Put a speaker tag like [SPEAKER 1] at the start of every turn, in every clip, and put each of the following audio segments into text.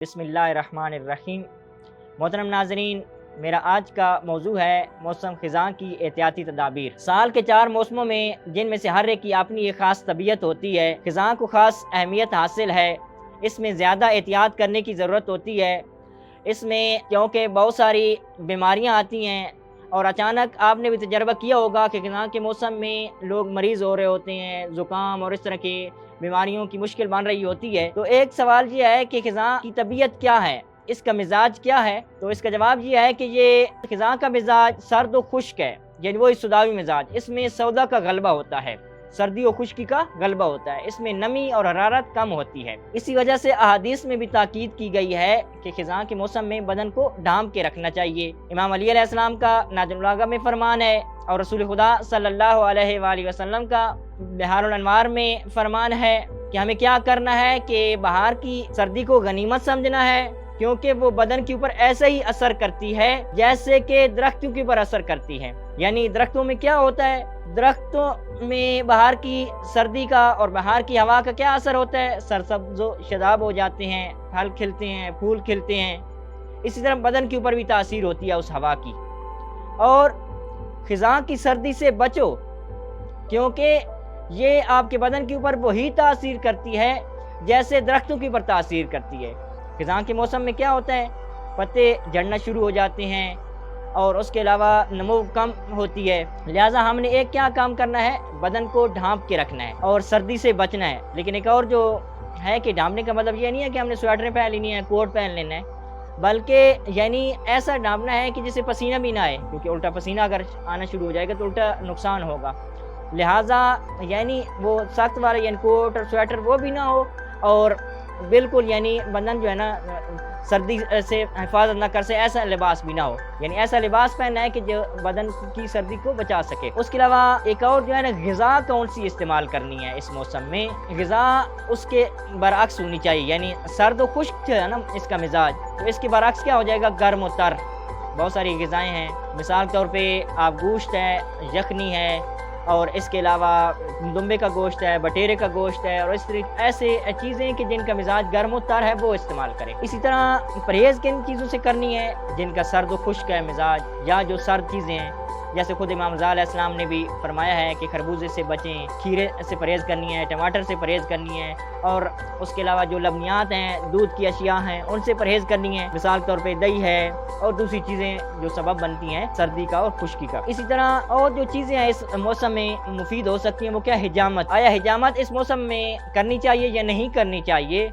[SPEAKER 1] بسم اللہ الرحمن الرحیم۔ محترم ناظرین، میرا آج کا موضوع ہے موسم خزاں کی احتیاطی تدابیر۔ سال کے 4 موسموں میں جن میں سے ہر ایک کی اپنی ایک خاص طبیعت ہوتی ہے، خزاں کو خاص اہمیت حاصل ہے۔ اس میں زیادہ احتیاط کرنے کی ضرورت ہوتی ہے۔ اس میں کیونکہ بہت ساری بیماریاں آتی ہیں اور اچانک آپ نے بھی تجربہ کیا ہوگا کہ خزاں کے موسم میں لوگ مریض ہو رہے ہوتے ہیں، زکام اور اس طرح کی بیماریوں کی مشکل بن رہی ہوتی ہے۔ تو ایک سوال یہ ہے کہ خزاں کی طبیعت کیا ہے، اس کا مزاج کیا ہے؟ تو اس کا جواب یہ ہے کہ یہ خزاں کا مزاج سرد و خشک ہے، یعنی وہی سوداوی مزاج۔ اس میں سودا کا غلبہ ہوتا ہے، سردی و خشکی کا غلبہ ہوتا ہے۔ اس میں نمی اور حرارت کم ہوتی ہے۔ اسی وجہ سے احادیث میں بھی تاکید کی گئی ہے کہ خزاں کے موسم میں بدن کو ڈھانپ کے رکھنا چاہیے۔ امام علی علیہ السلام کا نہج البلاغہ میں فرمان ہے اور رسول خدا صلی اللہ علیہ وآلہ وسلم کا بحار الانوار میں فرمان ہے کہ ہمیں کیا کرنا ہے کہ بہار کی سردی کو غنیمت سمجھنا ہے، کیونکہ وہ بدن کے اوپر ایسے ہی اثر کرتی ہے جیسے کہ درختوں کے اوپر اثر کرتی ہے۔ یعنی درختوں میں کیا ہوتا ہے، درختوں میں بہار کی سردی کا اور بہار کی ہوا کا کیا اثر ہوتا ہے، سرسبز و شاداب ہو جاتے ہیں، پھل کھلتے ہیں، پھول کھلتے ہیں۔ اسی طرح بدن کے اوپر بھی تاثیر ہوتی ہے اس ہوا کی۔ اور خزاں کی سردی سے بچو، کیونکہ یہ آپ کے بدن کے اوپر وہی تاثیر کرتی ہے جیسے درختوں کے اوپر تاثیر کرتی ہے۔ خزاں کے موسم میں کیا ہوتا ہے، پتے جھڑنا شروع ہو جاتے ہیں اور اس کے علاوہ نمو کم ہوتی ہے۔ لہٰذا ہم نے ایک کیا کام کرنا ہے، بدن کو ڈھانپ کے رکھنا ہے اور سردی سے بچنا ہے۔ لیکن ایک اور جو ہے کہ ڈھانپنے کا مطلب یہ نہیں ہے کہ ہم نے سویٹریں پہن لینی ہے، کوٹ پہن لینا ہے، بلکہ یعنی ایسا ڈھانپنا ہے کہ جسے پسینہ بھی نہ آئے، کیونکہ الٹا پسینہ اگر آنا شروع ہو جائے گا تو الٹا نقصان ہوگا۔ لہٰذا یعنی وہ سخت والا یعنی کوٹ اور سویٹر وہ بھی نہ ہو، اور بالکل یعنی بدن جو ہے نا سردی سے حفاظت نہ کر سے ایسا لباس بھی نہ ہو، یعنی ایسا لباس پہننا ہے کہ جو بدن کی سردی کو بچا سکے۔ اس کے علاوہ ایک اور جو ہے نا غذا کون سی استعمال کرنی ہے اس موسم میں، غذا اس کے برعکس ہونی چاہیے، یعنی سرد و خشک جو ہے نا اس کا مزاج، تو اس کے برعکس کیا ہو جائے گا، گرم و تر۔ بہت ساری غذائیں ہیں، مثال کے طور پہ آپ گوشت ہے، یخنی ہے، اور اس کے علاوہ دمبے کا گوشت ہے، بٹیرے کا گوشت ہے، اور اس طرح ایسے چیزیں کہ جن کا مزاج گرم و تر ہے وہ استعمال کریں۔ اسی طرح پرہیز کن چیزوں سے کرنی ہے، جن کا سرد و خشک ہے مزاج، یا جو سرد چیزیں ہیں، جیسے خود امام رضا علیہ السلام نے بھی فرمایا ہے کہ خربوزے سے بچیں، کھیرے سے پرہیز کرنی ہے، ٹماٹر سے پرہیز کرنی ہے، اور اس کے علاوہ جو لبنیات ہیں، دودھ کی اشیاء ہیں، ان سے پرہیز کرنی ہے، مثال کے طور پہ دہی ہے اور دوسری چیزیں جو سبب بنتی ہیں سردی کا اور خشکی کا۔ اسی طرح اور جو چیزیں ہیں اس موسم میں مفید ہو سکتی ہیں وہ کیا، حجامت۔ آیا حجامت اس موسم میں کرنی چاہیے یا نہیں کرنی چاہیے؟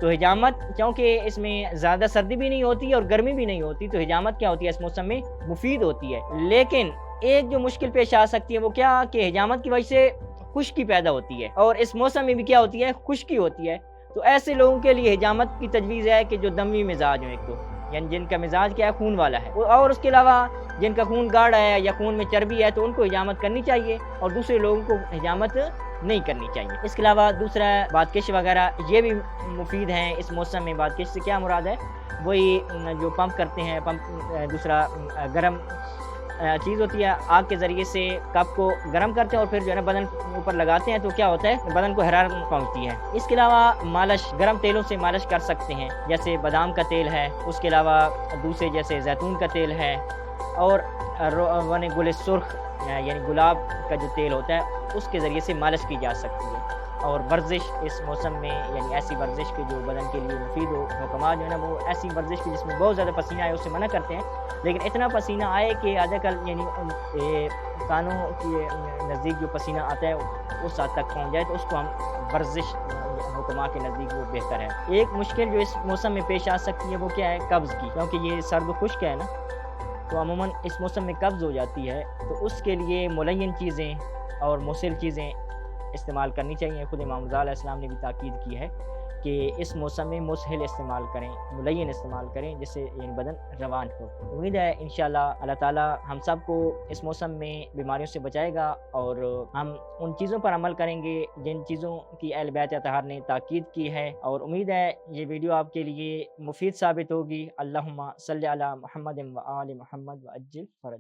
[SPEAKER 1] تو حجامت چونکہ اس میں زیادہ سردی بھی نہیں ہوتی اور گرمی بھی نہیں ہوتی، تو حجامت کیا ہوتی ہے اس موسم میں مفید ہوتی ہے۔ لیکن ایک جو مشکل پیش آ سکتی ہے وہ کیا کہ حجامت کی وجہ سے خشکی پیدا ہوتی ہے، اور اس موسم میں بھی کیا ہوتی ہے، خشکی ہوتی ہے۔ تو ایسے لوگوں کے لیے حجامت کی تجویز ہے کہ جو دموی مزاج ہوں، ایک تو یعنی جن کا مزاج کیا ہے، خون والا ہے، اور اس کے علاوہ جن کا خون گاڑھا ہے یا خون میں چربی ہے تو ان کو حجامت کرنی چاہیے، اور دوسرے لوگوں کو حجامت نہیں کرنی چاہیے۔ اس کے علاوہ دوسرا بادکش وغیرہ یہ بھی مفید ہیں اس موسم میں۔ بادکش سے کیا مراد ہے، وہی جو پمپ کرتے ہیں، پمپ دوسرا گرم چیز ہوتی ہے، آگ کے ذریعے سے کپ کو گرم کرتے ہیں اور پھر جو ہے نا بدن اوپر لگاتے ہیں، تو کیا ہوتا ہے، بدن کو حرارت پہنچتی ہے۔ اس کے علاوہ مالش، گرم تیلوں سے مالش کر سکتے ہیں، جیسے بادام کا تیل ہے، اس کے علاوہ دوسرے جیسے زیتون کا تیل ہے، اور گل سرخ یعنی گلاب کا جو تیل ہوتا ہے اس کے ذریعے سے مالش کی جا سکتی ہے۔ اور ورزش اس موسم میں، یعنی ایسی ورزش کی جو بدن کے لیے مفید ہو، حکمات جو ہے نا وہ ایسی ورزش کی جس میں بہت زیادہ پسینہ آئے اسے منع کرتے ہیں، لیکن اتنا پسینہ آئے کہ آج کل یعنی کانوں کے نزدیک جو پسینہ آتا ہے اس حد تک پہنچ جائے تو اس کو ہم ورزش حکماء کے نزدیک وہ بہتر ہے۔ ایک مشکل جو اس موسم میں پیش آ سکتی ہے وہ کیا ہے، قبض کی، کیونکہ یہ سرد و خشک ہے نا، تو عموماً اس موسم میں قبض ہو جاتی ہے، تو اس کے لیے ملین چیزیں اور مسل چیزیں استعمال کرنی چاہیے۔ خود امام رضا علیہ السلام نے بھی تاکید کی ہے کہ اس موسم میں مسہل استعمال کریں، ملین استعمال کریں، جس سے یعنی بدن روان ہو۔ امید ہے انشاءاللہ اللہ تعالی ہم سب کو اس موسم میں بیماریوں سے بچائے گا، اور ہم ان چیزوں پر عمل کریں گے جن چیزوں کی اہل بیت اطہار نے تاکید کی ہے، اور امید ہے یہ ویڈیو آپ کے لیے مفید ثابت ہوگی۔ اللہم صلی علی محمد و آل محمد وعجل فرج۔